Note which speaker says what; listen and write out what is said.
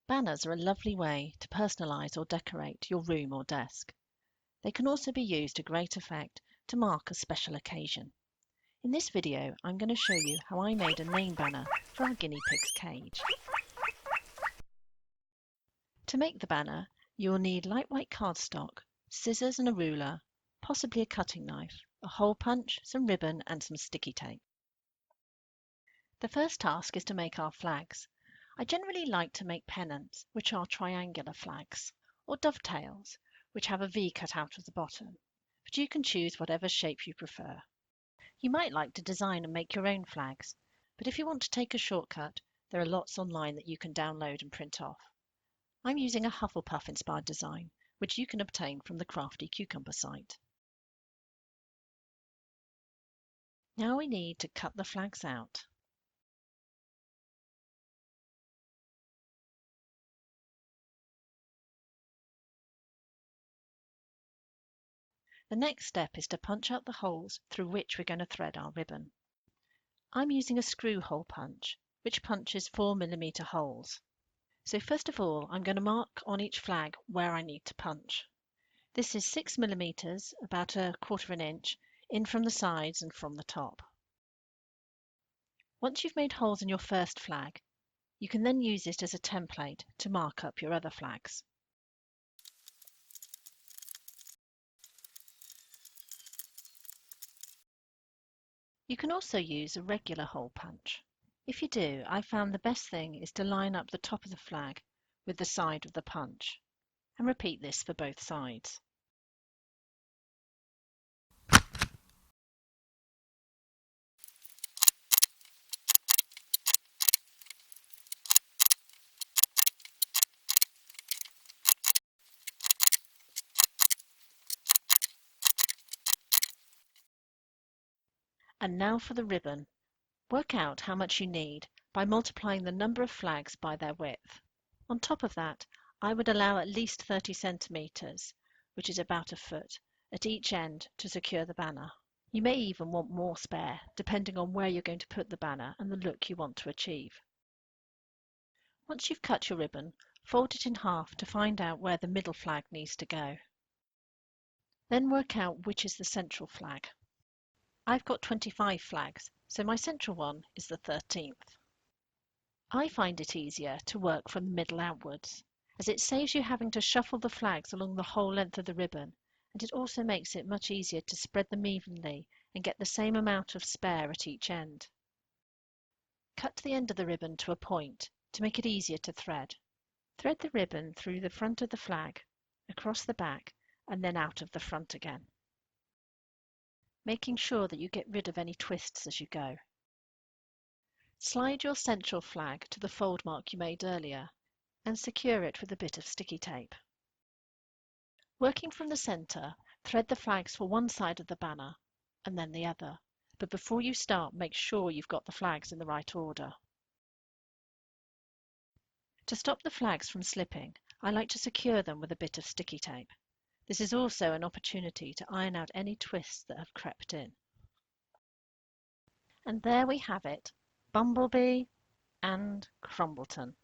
Speaker 1: Banners are a lovely way to personalise or decorate your room or desk. They can also be used to great effect to mark a special occasion. In this video, I'm going to show you how I made a name banner for our guinea pig's cage. To make the banner, you will need light white cardstock, scissors and a ruler, possibly a cutting knife, a hole punch, some ribbon and some sticky tape. The first task is to make our flags. I generally like to make pennants, which are triangular flags, or dovetails, which have a V cut out of the bottom, but you can choose whatever shape you prefer. You might like to design and make your own flags, but if you want to take a shortcut, there are lots online that you can download and print off. I'm using a Hufflepuff inspired design, which you can obtain from the Crafty Cucumber site. Now we need to cut the flags out. The next step is to punch out the holes through which we're going to thread our ribbon. I'm using a screw hole punch, which punches 4mm holes. So first of all, I'm going to mark on each flag where I need to punch. This is 6mm, about 1/4 of an inch, in from the sides and from the top. Once you've made holes in your first flag, you can then use it as a template to mark up your other flags. You can also use a regular hole punch. If you do, I found the best thing is to line up the top of the flag with the side of the punch, and repeat this for both sides. And now for the ribbon. Work out how much you need by multiplying the number of flags by their width. On top of that, I would allow at least 30 centimetres, which is about a foot, at each end to secure the banner. You may even want more spare, depending on where you're going to put the banner and the look you want to achieve. Once you've cut your ribbon, fold it in half to find out where the middle flag needs to go. Then work out which is the central flag. I've got 25 flags, so my central one is the 13th. I find it easier to work from the middle outwards, as it saves you having to shuffle the flags along the whole length of the ribbon, and it also makes it much easier to spread them evenly and get the same amount of spare at each end. Cut the end of the ribbon to a point to make it easier to thread. Thread the ribbon through the front of the flag, across the back, and then out of the front again, making sure that you get rid of any twists as you go. Slide your central flag to the fold mark you made earlier and secure it with a bit of sticky tape. Working from the centre, thread the flags for one side of the banner and then the other, but before you start, make sure you've got the flags in the right order. To stop the flags from slipping, I like to secure them with a bit of sticky tape. This is also an opportunity to iron out any twists that have crept in. And there we have it, Bumblebee and Crumbleton.